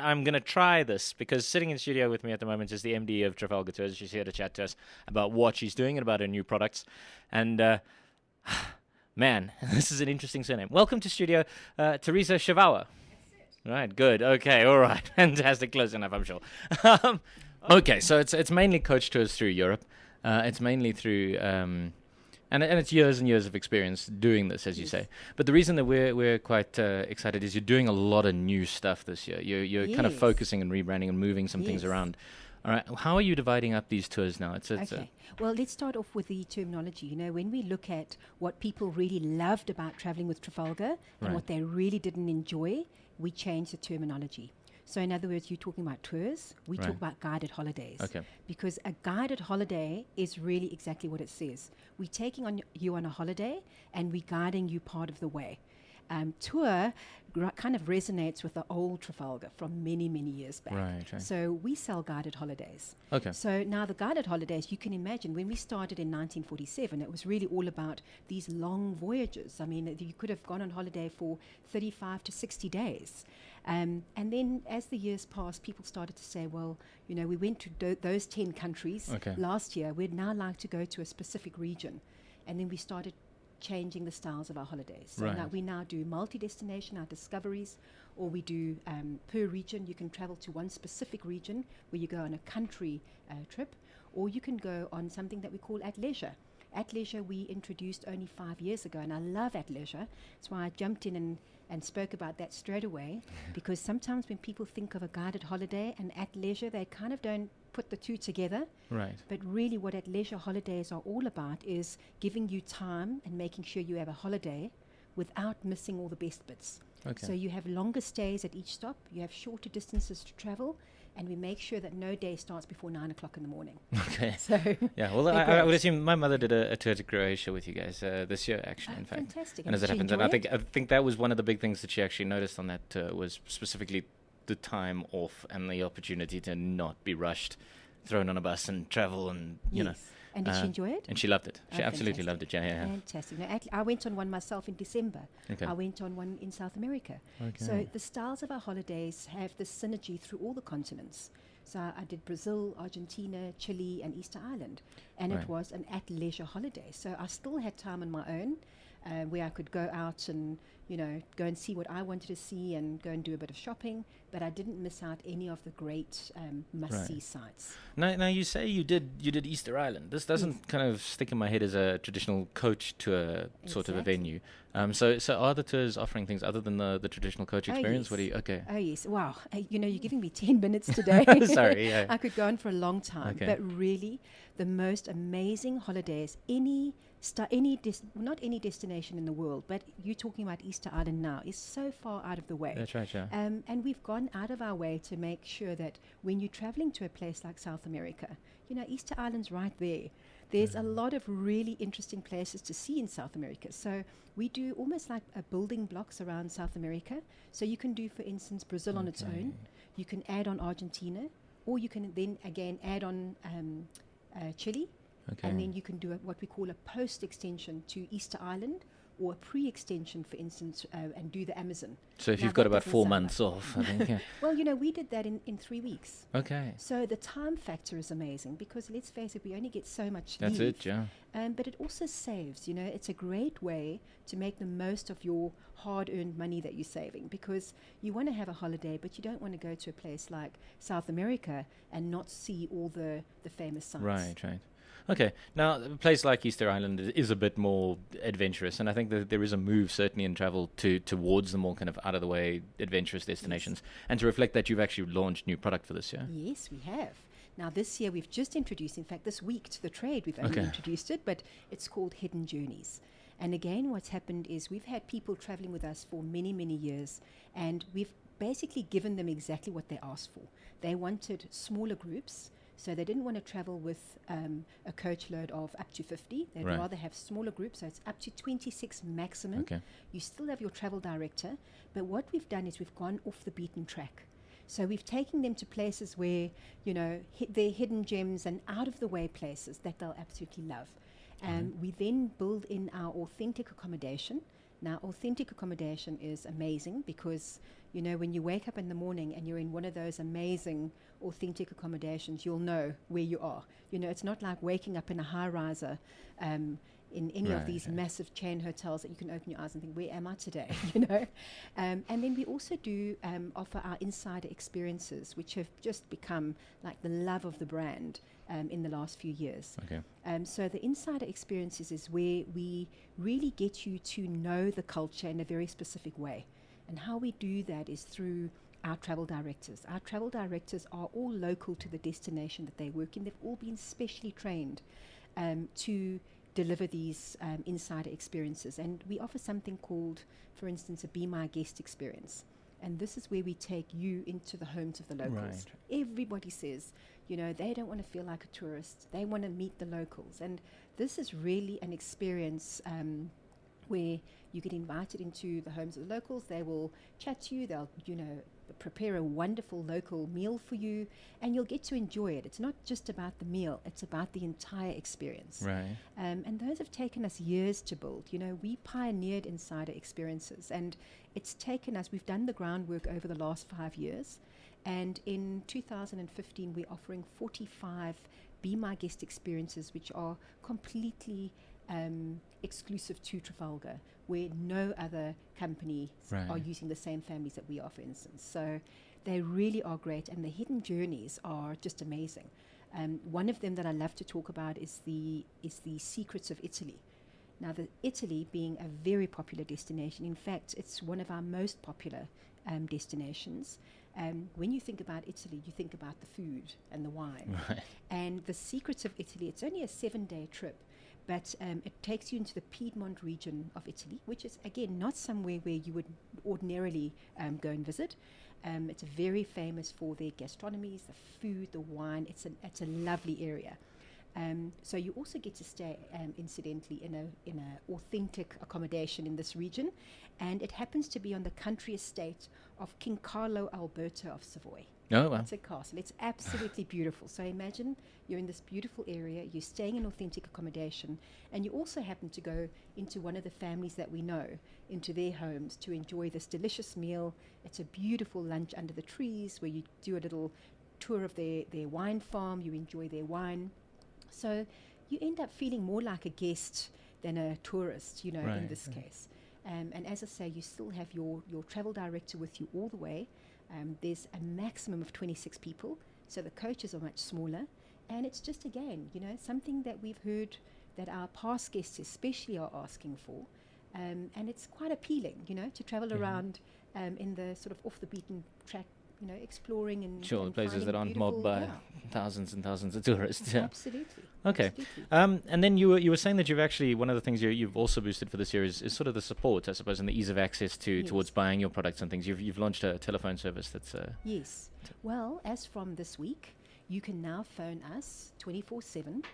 I'm going to try this because sitting in the studio with me at the moment is the MD of Trafalgar Tours. She's here to chat to us about what she's doing and about her new products. And man, this is an interesting surname. Welcome to studio, Theresa Szejwallo. Right, good. Okay, all right. Fantastic. Close enough, I'm sure. Okay, so it's mainly coach tours through Europe. It's mainly through... And it's years and years of experience doing this, as you say. But the reason that we're quite excited is you're doing a lot of new stuff this year. You're kind of focusing and rebranding and moving some things around. All right. How are you dividing up these tours now? Okay. Well, let's start off with the terminology. You know, when we look at what people really loved about traveling with Trafalgar and what they really didn't enjoy, we change the terminology. So in other words, you're talking about tours, we talk about guided holidays. Okay. Because a guided holiday is really exactly what it says. We're taking you on a holiday and we're guiding you part of the way. Tour kind of resonates with the old Trafalgar from many, many years back. Right. So we sell guided holidays. Okay. So now the guided holidays, you can imagine when we started in 1947, it was really all about these long voyages. I mean, you could have gone on holiday for 35 to 60 days. And then as the years passed, people started to say, well, you know, we went to those 10 countries last year. We'd now like to go to a specific region. And then we started changing the styles of our holidays. So now we do multi-destination, our discoveries, or we do per region. You can travel to one specific region where you go on a country trip, or you can go on something that we call at leisure. At leisure we introduced only 5 years ago, and I love at leisure. That's why I jumped in and spoke about that straight away, because sometimes when people think of a guided holiday and at leisure, they kind of don't put the two together. Right. But really what at leisure holidays are all about is giving you time and making sure you have a holiday without missing all the best bits. Okay. So you have longer stays at each stop, you have shorter distances to travel, and we make sure that no day starts before 9 o'clock in the morning. Okay. So yeah, well, I would assume my mother did a tour to Croatia with you guys this year, actually, in fact. Fantastic. And as it happens, and I think that was one of the big things that she actually noticed on that tour was specifically the time off and the opportunity to not be rushed, thrown on a bus and travel and, you know. And did she enjoy it? And she loved it. She absolutely loved it, yeah. Fantastic. No, I went on one myself in December. Okay. I went on one in South America. Okay. So the styles of our holidays have this synergy through all the continents. So I did Brazil, Argentina, Chile, and Easter Island. And it was an at-leisure holiday. So I still had time on my own where I could go out and, you know, go and see what I wanted to see and go and do a bit of shopping. But I didn't miss out any of the great must-see sites. Now you say you did Easter Island. This doesn't kind of stick in my head as a traditional coach tour sort of a venue. So are the tours offering things other than the traditional coach experience? Yes. What do you? Okay. Oh yes. Wow. You know, you're giving me 10 minutes today. Sorry. Yeah. I could go on for a long time. Okay. But really, the most amazing holidays, not any destination in the world, but you're talking about Easter Island now, is so far out of the way. That's right. Yeah. And we've gone out of our way to make sure that when you're traveling to a place like South America, you know, Easter Island's right there. There's a lot of really interesting places to see in South America. So we do almost like building blocks around South America. So you can do, for instance, Brazil on its own. You can add on Argentina, or you can then again add on Chile. Okay. And then you can do what we call a post-extension to Easter Island, or a pre-extension, for instance, and do the Amazon. So if now you've got that about doesn't 4 sound months like off, I think. Yeah. well, you know, we did that in 3 weeks. Okay. So the time factor is amazing because, let's face it, we only get so much That's leave. it, yeah. But it also saves, you know, it's a great way to make the most of your hard-earned money that you're saving, because you want to have a holiday, but you don't want to go to a place like South America and not see all the famous sites. Right. Okay, now a place like Easter Island is a bit more adventurous, and I think that there is a move certainly in travel towards the more kind of out of the way adventurous destinations, and to reflect that you've actually launched new product for this year. Yes, we have. Now this year we've just introduced, in fact this week to the trade we've only introduced it, but it's called Hidden Journeys. And again, what's happened is we've had people traveling with us for many, many years, and we've basically given them exactly what they asked for. They wanted smaller groups. So they didn't want to travel with a coach load of up to 50. They'd rather have smaller groups, so it's up to 26 maximum. Okay. You still have your travel director, but what we've done is we've gone off the beaten track. So we've taken them to places where, you know, they're hidden gems and out-of-the-way places that they'll absolutely love. We then build in our authentic accommodation. Now, authentic accommodation is amazing because You know, when you wake up in the morning and you're in one of those amazing, authentic accommodations, you'll know where you are. You know, it's not like waking up in a high-riser in any of these massive chain hotels that you can open your eyes and think, where am I today? You know, and then we also do offer our insider experiences, which have just become like the love of the brand in the last few years. Okay. So the insider experiences is where we really get you to know the culture in a very specific way. And how we do that is through our travel directors. Our travel directors are all local to the destination that they work in. They've all been specially trained to deliver these insider experiences. And we offer something called, for instance, a Be My Guest experience. And this is where we take you into the homes of the locals. Right. Everybody says, you know, they don't want to feel like a tourist. They want to meet the locals. And this is really an experience where you get invited into the homes of the locals. They will chat to you. They'll, you know, prepare a wonderful local meal for you, and you'll get to enjoy it. It's not just about the meal. It's about the entire experience. Right. And those have taken us years to build. You know, we pioneered insider experiences, and it's taken us, we've done the groundwork over the last 5 years. And in 2015, we're offering 45 Be My Guest experiences, which are completely exclusive to Trafalgar, where no other company are using the same families that we are, for instance. So they really are great, and the hidden journeys are just amazing. One of them that I love to talk about is the secrets of Italy. Now, Italy being a very popular destination, in fact, it's one of our most popular destinations. When you think about Italy, you think about the food and the wine. Right. And the secrets of Italy, it's only a 7-day trip, but it takes you into the Piedmont region of Italy, which is, again, not somewhere where you would ordinarily go and visit. It's very famous for their gastronomies, the food, the wine. It's a lovely area. So you also get to stay, incidentally, in a authentic accommodation in this region, and it happens to be on the country estate of King Carlo Alberto of Savoy. Oh, wow. It's a castle. It's absolutely beautiful. So imagine you're in this beautiful area, you're staying in authentic accommodation, and you also happen to go into one of the families that we know, into their homes to enjoy this delicious meal. It's a beautiful lunch under the trees where you do a little tour of their wine farm, you enjoy their wine. So you end up feeling more like a guest than a tourist, you know, in this case. And as I say, you still have your travel director with you all the way. There's a maximum of 26 people, so the coaches are much smaller. And it's just, again, you know, something that we've heard that our past guests especially are asking for. And it's quite appealing, you know, to travel around in the sort of off the beaten track, you know, exploring and places that aren't mobbed by thousands and thousands of tourists. Absolutely. Okay. Absolutely. And then you were saying that you've actually, one of the things you've also boosted for this year is sort of the support, I suppose, and the ease of access towards buying your products and things. You've launched a telephone service that's yes. Well, as from this week, you can now phone us 24/7.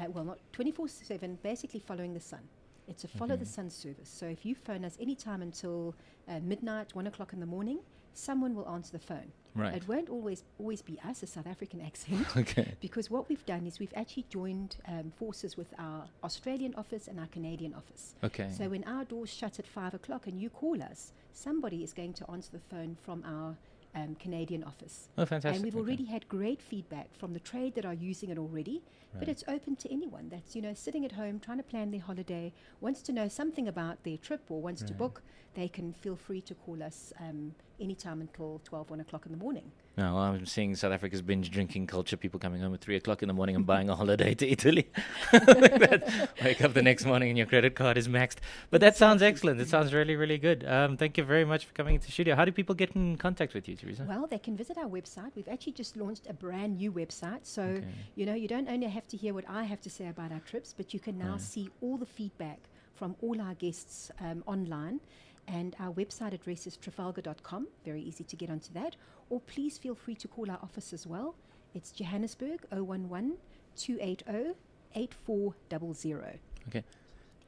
Well, not 24/7, basically following the sun. It's a follow the sun service. So if you phone us anytime until midnight, 1 o'clock in the morning, someone will answer the phone. Right. It won't always be us, a South African accent. Okay. Because what we've done is we've actually joined forces with our Australian office and our Canadian office. Okay. So when our doors shut at 5 o'clock and you call us, somebody is going to answer the phone from our Canadian office. Oh, fantastic. And we've already had great feedback from the trade that are using it already, but it's open to anyone that's, you know, sitting at home trying to plan their holiday, wants to know something about their trip or wants to book. They can feel free to call us anytime until 1 o'clock in the morning. No, I'm seeing South Africa's binge drinking culture, people coming home at 3 o'clock in the morning and buying a holiday to Italy. Wake up the next morning and your credit card is maxed. But that sounds excellent. It sounds really, really good. Thank you very much for coming into the studio. How do people get in contact with you, Theresa? Well, they can visit our website. We've actually just launched a brand new website. So, you know, you don't only have to hear what I have to say about our trips, but you can now see all the feedback from all our guests online. And our website address is trafalgar.com. Very easy to get onto that. Or please feel free to call our office as well. It's Johannesburg 011-280-8400. Okay.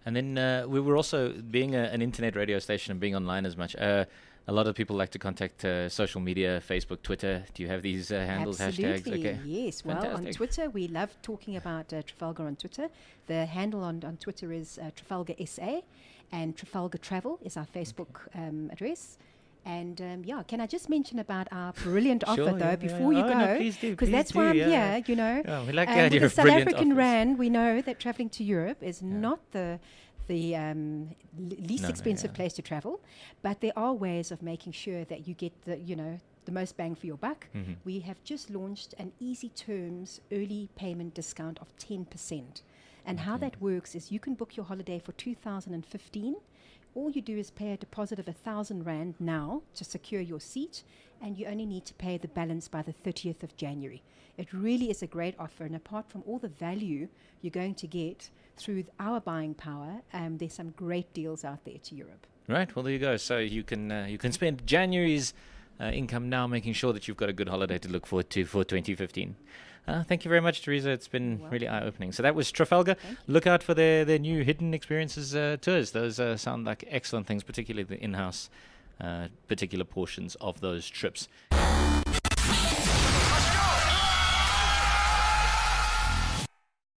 And then we were also, being an internet radio station and being online as much, a lot of people like to contact social media, Facebook, Twitter. Do you have these handles, hashtags? Okay. Yes. Well, Fantastic. on Twitter, we love talking about Trafalgar on Twitter. The handle on Twitter is Trafalgar SA, and Trafalgar Travel is our Facebook address. And yeah, can I just mention about our brilliant offer Sure, though yeah, before yeah. you Oh, no, go? please do, Because please that's why do, I'm yeah. here, you know. Yeah, we like the With idea the of South brilliant African offers. rand, we know that traveling to Europe is not the least No, expensive yeah. place to travel, but there are ways of making sure that you get the most bang for your buck. Mm-hmm. We have just launched an easy terms early payment discount of 10%. And how that works is you can book your holiday for 2015. All you do is pay a deposit of 1,000 Rand now to secure your seat, and you only need to pay the balance by the 30th of January. It really is a great offer, and apart from all the value you're going to get through our buying power, there's some great deals out there to Europe. Right. Well, there you go. So you can spend January's income now, making sure that you've got a good holiday to look forward to for 2015. Thank you very much, Theresa. It's been really eye-opening. So that was Trafalgar. Look out for their new hidden experiences tours. Those sound like excellent things, particularly the in-house particular portions of those trips.